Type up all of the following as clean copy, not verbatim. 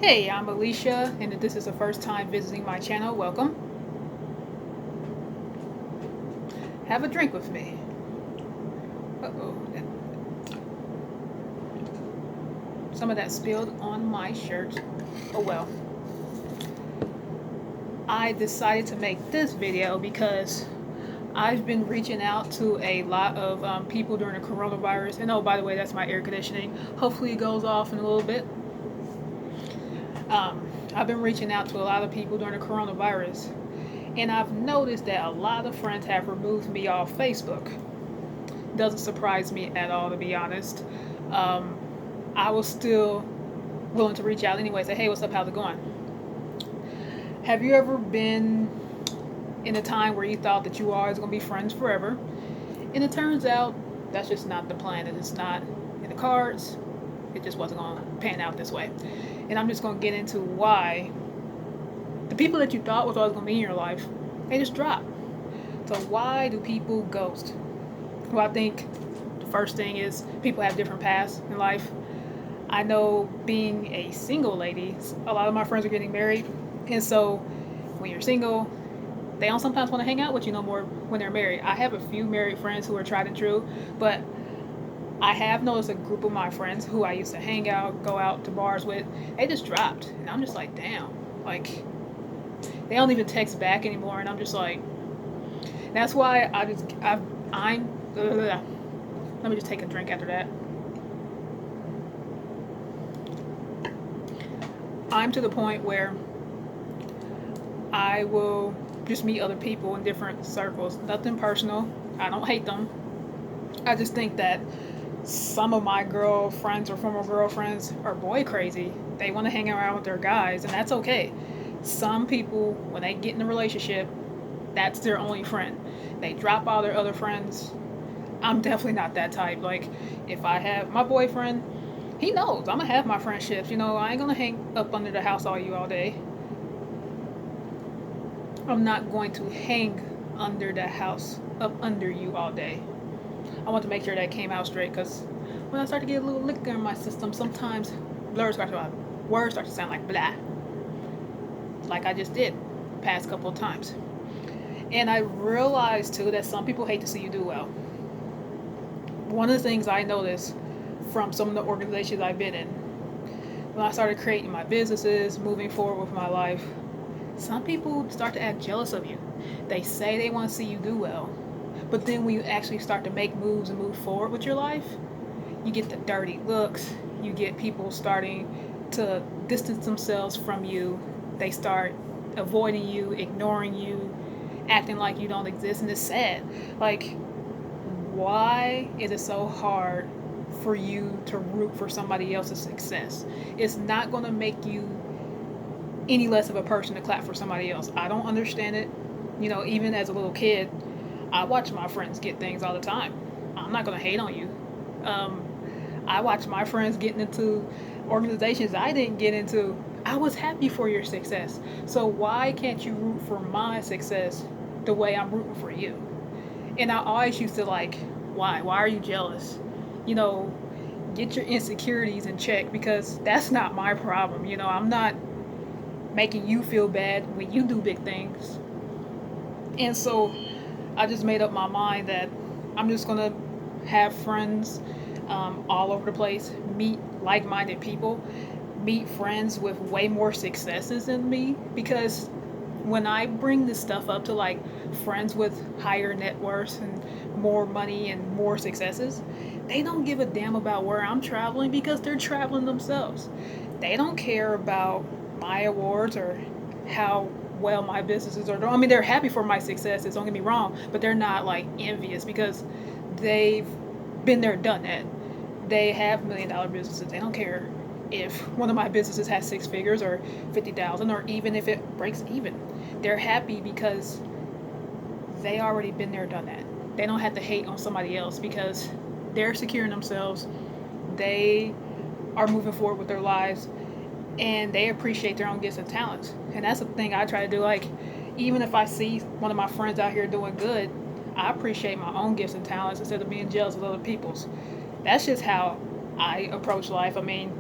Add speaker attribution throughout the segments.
Speaker 1: Hey, I'm Alicia, and if this is the first time visiting my channel, welcome. Have a drink with me. Uh-oh. Some of that spilled on my shirt. Oh well. I decided to make this video because I've been reaching out to a lot of people during the coronavirus. And oh, by the way, that's my air conditioning. Hopefully it goes off in a little bit. I've been reaching out to a lot of people during the coronavirus. And I've noticed that a lot of friends have removed me off Facebook. Doesn't surprise me at all, to be honest. Um, I was still willing to reach out anyway, say, hey, what's up, how's it going? Have you ever been in a time where you thought that you were always going to be friends forever? And it turns out that's just not the plan. It's not in the cards. It just wasn't going to pan out this way. And I'm just going to get into why the people that you thought was always going to be in your life, they just drop. So why do people ghost? Well, I think the first thing is people have different paths in life. I know being a single lady, a lot of my friends are getting married. And so when you're single, they don't sometimes want to hang out with you no more when they're married. I have a few married friends who are tried and true, but I have noticed a group of my friends who I used to hang out, go out to bars with, they just dropped. And I'm just like, damn. Like, they don't even text back anymore. And I'm just like, that's why I'm, let me just take a drink after that. I'm to the point where I will just meet other people in different circles. Nothing personal. I don't hate them. I just think that some of my girlfriends or former girlfriends are boy crazy. They want to hang around with their guys, and that's okay. Some people, when they get in a relationship, that's their only friend. They drop all their other friends. I'm definitely not that type. Like, if I have my boyfriend, he knows I'm gonna have my friendships. I ain't gonna hang up under the house all day. I'm not going to hang under the house up under you all day. I want to make sure that came out straight because when I start to get a little liquor in my system, sometimes words start to sound like blah, like I just did past couple of times. And I realized too that some people hate to see you do well. One of the things I noticed from some of the organizations I've been in, when I started creating my businesses, moving forward with my life, some people start to act jealous of you. They say they want to see you do well, but then when you actually start to make moves and move forward with your life, you get the dirty looks. You get people starting to distance themselves from you. They start avoiding you, ignoring you, acting like you don't exist, and it's sad. Like, why is it so hard for you to root for somebody else's success? It's not going to make you any less of a person to clap for somebody else. I don't understand it. Even as a little kid, I watch my friends get things all the time. I'm not going to hate on you. I watch my friends getting into organizations I didn't get into. I was happy for your success. So why can't you root for my success the way I'm rooting for you? And I always used to like, why? Why are you jealous? Get your insecurities in check because that's not my problem. I'm not making you feel bad when you do big things. And so I just made up my mind that I'm just going to have friends all over the place, meet like-minded people, meet friends with way more successes than me, because when I bring this stuff up to like friends with higher net worths and more money and more successes, they don't give a damn about where I'm traveling because they're traveling themselves. They don't care about my awards or how well my businesses are doing. I mean, they're happy for my successes, don't get me wrong, but they're not like envious because they've been there, done that. They have $1 million businesses. They don't care if one of my businesses has 6 figures or 50,000 or even if it breaks even. They're happy because they already been there, done that. They don't have to hate on somebody else because they're securing themselves. They are moving forward with their lives and they appreciate their own gifts and talents. And that's the thing I try to do. Like, even if I see one of my friends out here doing good, I appreciate my own gifts and talents instead of being jealous of other people's. That's just how I approach life. I mean,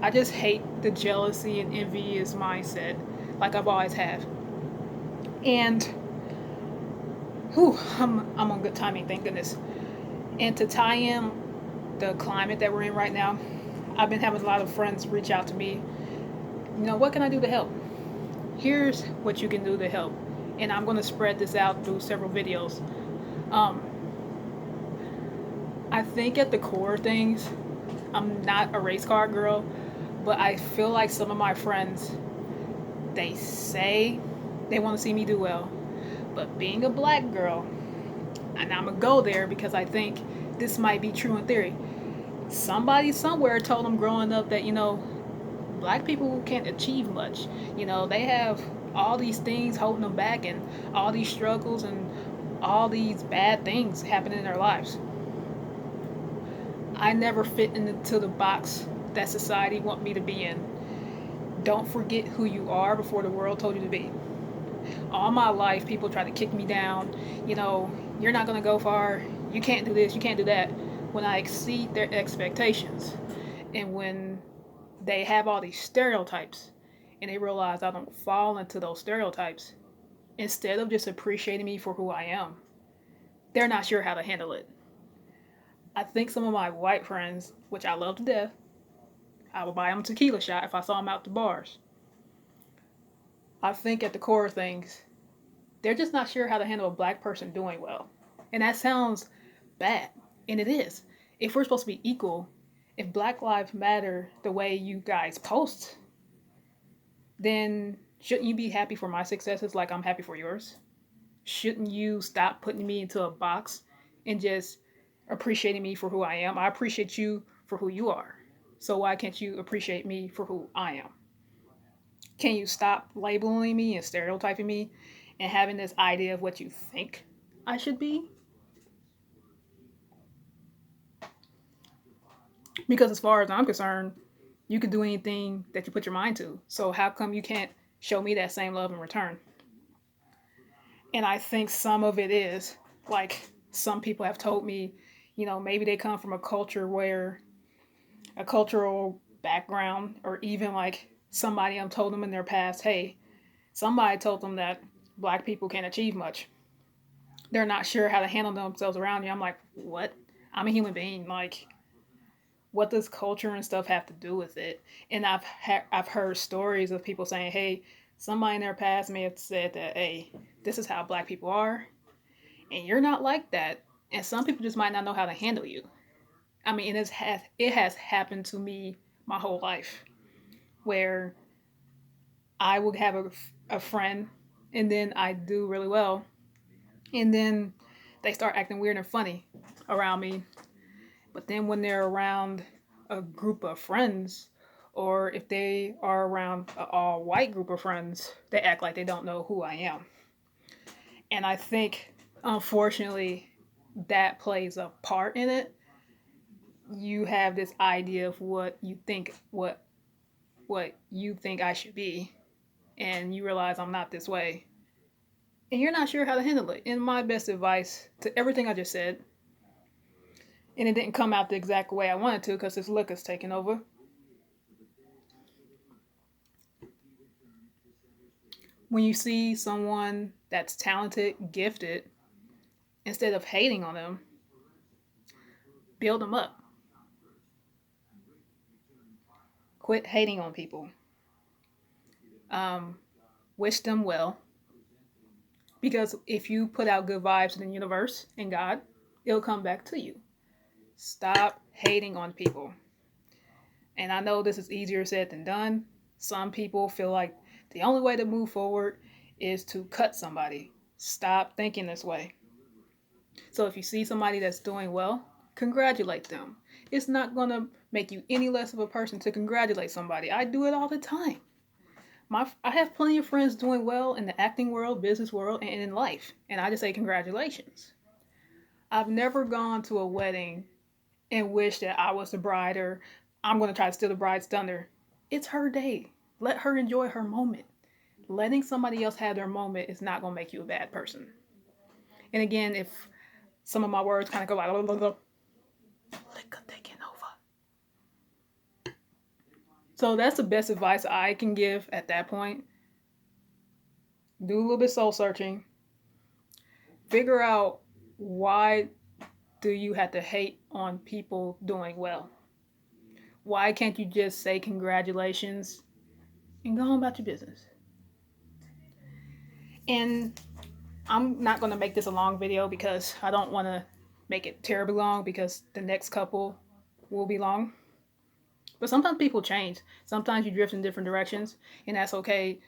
Speaker 1: I just hate the jealousy and envious mindset, like I've always have. And whew, I'm on good timing, thank goodness. And to tie in the climate that we're in right now, I've been having a lot of friends reach out to me. What can I do to help? Here's what you can do to help. And I'm going to spread this out through several videos. Um, I think at the core of things, I'm not a race car girl, but I feel like some of my friends, they say they want to see me do well. But being a black girl, and I'm going to go there because I think this might be true in theory. Somebody somewhere told them growing up that, black people can't achieve much. They have all these things holding them back and all these struggles and all these bad things happening in their lives. I never fit into the box that society want me to be in. Don't forget who you are before the world told you to be. All my life, people try to kick me down. You're not going to go far. You can't do this. You can't do that. When I exceed their expectations, and when they have all these stereotypes, and they realize I don't fall into those stereotypes, instead of just appreciating me for who I am, they're not sure how to handle it. I think some of my white friends, which I love to death, I would buy them a tequila shot if I saw them out the bars. I think at the core of things, they're just not sure how to handle a black person doing well. And that sounds bad, and it is. If we're supposed to be equal, if Black Lives Matter the way you guys post, then shouldn't you be happy for my successes like I'm happy for yours? Shouldn't you stop putting me into a box and just appreciating me for who I am? I appreciate you for who you are. So why can't you appreciate me for who I am? Can you stop labeling me and stereotyping me and having this idea of what you think I should be? Because as far as I'm concerned, you can do anything that you put your mind to. So how come you can't show me that same love in return? And I think some of it is like some people have told me, maybe they come from a culture where a cultural background, or even like somebody told them in their past, hey, somebody told them that black people can't achieve much. They're not sure how to handle themselves around you. I'm like, what? I'm a human being. Like, what does culture and stuff have to do with it? And I've heard stories of people saying, hey, somebody in their past may have said that, hey, this is how black people are, and you're not like that. And some people just might not know how to handle you. I mean, it has happened to me my whole life, where I would have a friend, and then I do really well, and then they start acting weird and funny around me. But then when they're around a group of friends, or if they are around an all white group of friends, they act like they don't know who I am. And I think, unfortunately, that plays a part in it. You have this idea of what you think I should be, and you realize I'm not this way, and you're not sure how to handle it. And my best advice to everything I just said, and it didn't come out the exact way I wanted to because this look is taking over. When you see someone that's talented, gifted, instead of hating on them, build them up. Quit hating on people. Um, Wish them well. Because if you put out good vibes in the universe and God, it'll come back to you. Stop hating on people. And I know this is easier said than done. Some people feel like the only way to move forward is to cut somebody. Stop thinking this way. So if you see somebody that's doing well, congratulate them. It's not going to make you any less of a person to congratulate somebody. I do it all the time. I have plenty of friends doing well in the acting world, business world, and in life. And I just say congratulations. I've never gone to a wedding and wished that I was the bride, or I'm going to try to steal the bride's thunder. It's her day. Let her enjoy her moment. Letting somebody else have their moment is not going to make you a bad person. And again, if some of my words kind of go like, liquor taking over. So that's the best advice I can give at that point. Do a little bit soul searching. Figure out why do you have to hate on people doing well? Why can't you just say congratulations and go on about your business? And I'm not going to make this a long video because I don't want to make it terribly long because the next couple will be long. But sometimes people change. Sometimes you drift in different directions, and that's okay.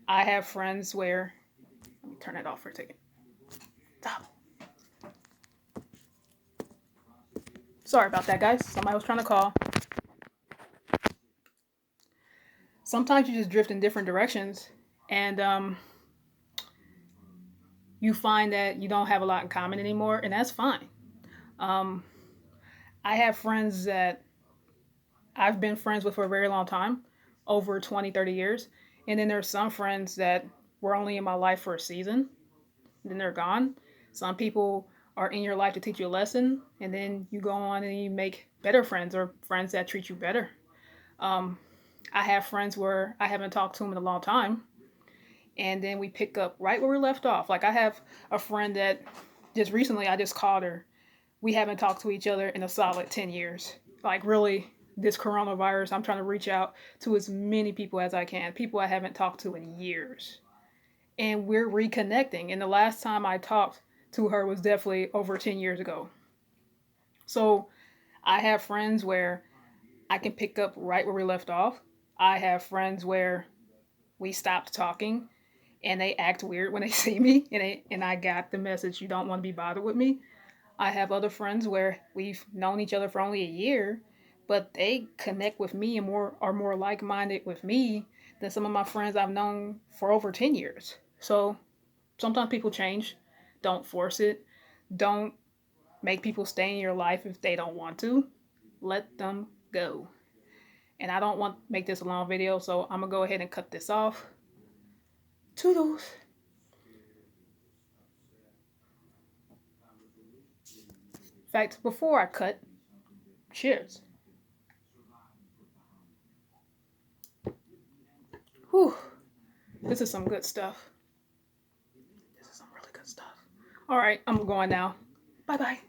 Speaker 1: I have friends where, let me turn that off for a second. Stop. Sorry about that, guys. Somebody was trying to call. Sometimes you just drift in different directions, and you find that you don't have a lot in common anymore, and that's fine. Um, I have friends that I've been friends with for a very long time, over 20, 30 years. And then there's some friends that were only in my life for a season, and then they're gone. Some people are in your life to teach you a lesson, and then you go on and you make better friends or friends that treat you better. Um, I have friends where I haven't talked to them in a long time, and then we pick up right where we left off. Like I have a friend that just recently I just called her. We haven't talked to each other in a solid 10 years. Like really, this coronavirus, I'm trying to reach out to as many people as I can, people I haven't talked to in years. And we're reconnecting. And the last time I talked to her was definitely over 10 years ago. So I have friends where I can pick up right where we left off. I have friends where we stopped talking and they act weird when they see me and I got the message, you don't want to be bothered with me. I have other friends where we've known each other for only a year, but they connect with me and more are more like-minded with me than some of my friends I've known for over 10 years. So sometimes people change. Don't force it. Don't make people stay in your life if they don't want to. Let them go. And I don't want to make this a long video, so I'm going to go ahead and cut this off. Toodles. In fact, before I cut, cheers. Whew. This is some good stuff. This is some really good stuff. All right, I'm going now. Bye-bye.